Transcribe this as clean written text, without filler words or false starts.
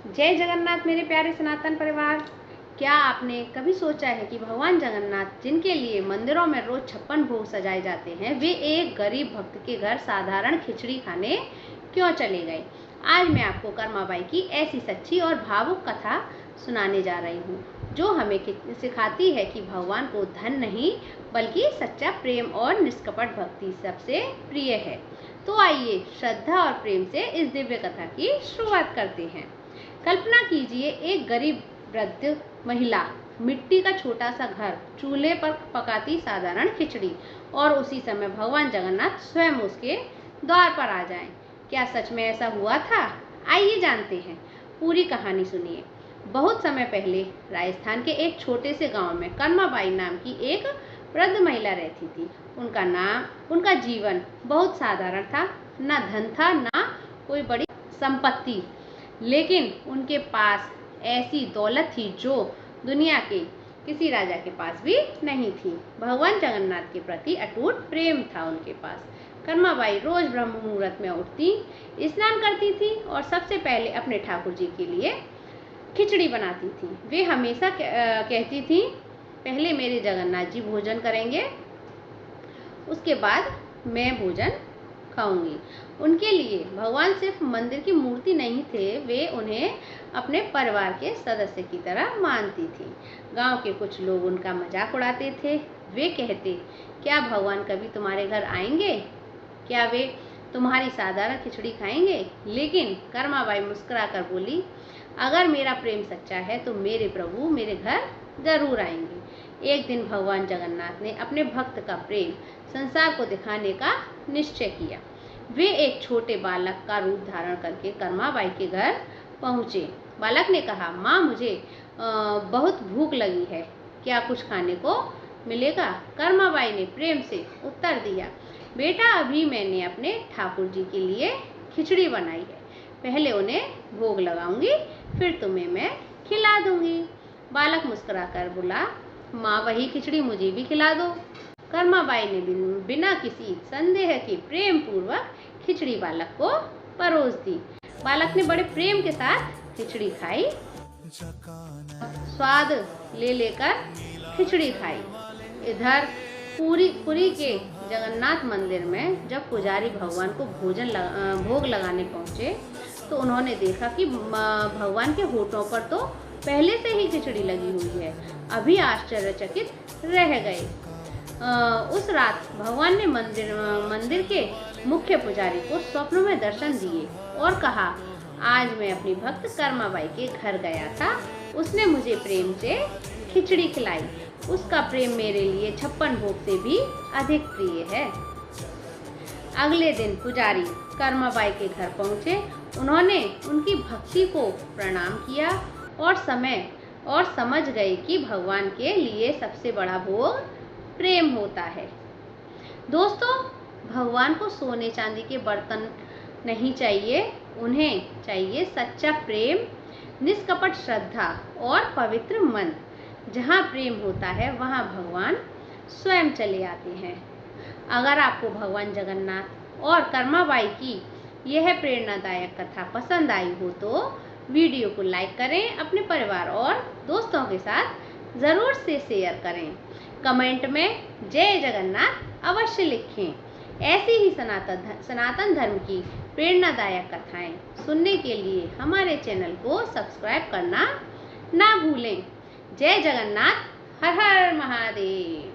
जय जगन्नाथ मेरे प्यारे सनातन परिवार। क्या आपने कभी सोचा है कि भगवान जगन्नाथ जिनके लिए मंदिरों में रोज 56 भोग सजाए जाते हैं, वे एक गरीब भक्त के घर साधारण खिचड़ी खाने क्यों चले गए? आज मैं आपको कर्माबाई की ऐसी सच्ची और भावुक कथा सुनाने जा रही हूँ, जो हमें सिखाती है कि भगवान को धन नहीं बल्कि सच्चा प्रेम और निष्कपट भक्ति सबसे प्रिय है। तो आइए श्रद्धा और प्रेम से इस दिव्य कथा की शुरुआत करते हैं। कल्पना कीजिए, एक गरीब वृद्ध महिला मिट्टी का छोटा सा घर, चूल्हे पर पकाती साधारण खिचड़ी, और उसी समय भगवान जगन्नाथ स्वयं उसके द्वार पर आ जाएं। क्या सच में ऐसा हुआ था? आइए जानते हैं, पूरी कहानी सुनिए। बहुत समय पहले राजस्थान के एक छोटे से गांव में कर्माबाई नाम की एक वृद्ध महिला रहती थी। उनका जीवन बहुत साधारण था। ना धन था, ना कोई बड़ी संपत्ति, लेकिन उनके पास ऐसी दौलत थी जो दुनिया के किसी राजा के पास भी नहीं थी। भगवान जगन्नाथ के प्रति अटूट प्रेम था उनके पास। कर्माबाई रोज ब्रह्म मुहूर्त में उठती, स्नान करती थी और सबसे पहले अपने ठाकुर जी के लिए खिचड़ी बनाती थी। वे हमेशा कहती थी, पहले मेरे जगन्नाथ जी भोजन करेंगे, उसके बाद मैं भोजन खाऊंगी। उनके लिए भगवान सिर्फ मंदिर की मूर्ति नहीं थे, वे उन्हें अपने परिवार के सदस्य की तरह मानती थी। गांव के कुछ लोग उनका मजाक उड़ाते थे। वे कहते, क्या भगवान कभी तुम्हारे घर आएंगे? क्या वे तुम्हारी साधारण खिचड़ी खाएंगे? लेकिन कर्माबाई मुस्कुराकर बोली, अगर मेरा प्रेम सच्चा है तो मेरे प्रभु मेरे घर जरूर आएंगे। एक दिन भगवान जगन्नाथ ने अपने भक्त का प्रेम संसार को दिखाने का निश्चय किया। वे एक छोटे बालक का रूप धारण करके कर्माबाई के घर पहुँचे। बालक ने कहा, माँ, मुझे बहुत भूख लगी है, क्या कुछ खाने को मिलेगा? कर्माबाई ने प्रेम से उत्तर दिया, बेटा, अभी मैंने अपने ठाकुर जी के लिए खिचड़ी बनाई है, पहले उन्हें भोग लगाऊंगी, फिर तुम्हें मैं खिला दूंगी। बालक मुस्कुराकर बोला, माँ, वही खिचड़ी मुझे भी खिला दो। कर्माबाई ने बिना किसी संदेह के प्रेम पूर्वक खिचड़ी बालक को परोस दी। बालक ने बड़े प्रेम के साथ खिचड़ी खाई, स्वाद ले लेकर खिचड़ी खाई। इधर पुरी के जगन्नाथ मंदिर में जब पुजारी भगवान को भोग लगाने पहुंचे, तो उन्होंने देखा कि भगवान के होठों पर तो पहले से ही खिचड़ी लगी हुई है। अभी आश्चर्यचकित रह गए। उस रात भगवान ने मंदिर के मुख्य पुजारी को स्वप्न में दर्शन दिए और कहा, आज मैं अपनी भक्त कर्माबाई के घर गया था, उसने मुझे प्रेम से खिचड़ी खिलाई। उसका प्रेम मेरे लिए 56 भोग से भी अधिक प्रिय है। अगले दिन पुजारी कर्माबाई के घर पहुंचे। उन्होंने उनकी भक्ति को प्रणाम किया और समझ गए कि भगवान के लिए सबसे बड़ा भोग प्रेम होता है। दोस्तों, भगवान को सोने चांदी के बर्तन नहीं चाहिए, उन्हें चाहिए सच्चा प्रेम, निष्कपट श्रद्धा और पवित्र मन। जहाँ प्रेम होता है वहाँ भगवान स्वयं चले आते हैं। अगर आपको भगवान जगन्नाथ और कर्माबाई की यह प्रेरणादायक कथा पसंद आई हो तो वीडियो को लाइक करें, अपने परिवार और दोस्तों के साथ ज़रूर से शेयर करें। कमेंट में जय जगन्नाथ अवश्य लिखें। ऐसी ही सनातन धर्म की प्रेरणादायक कथाएं सुनने के लिए हमारे चैनल को सब्सक्राइब करना ना भूलें। जय जगन्नाथ, हर हर महादेव।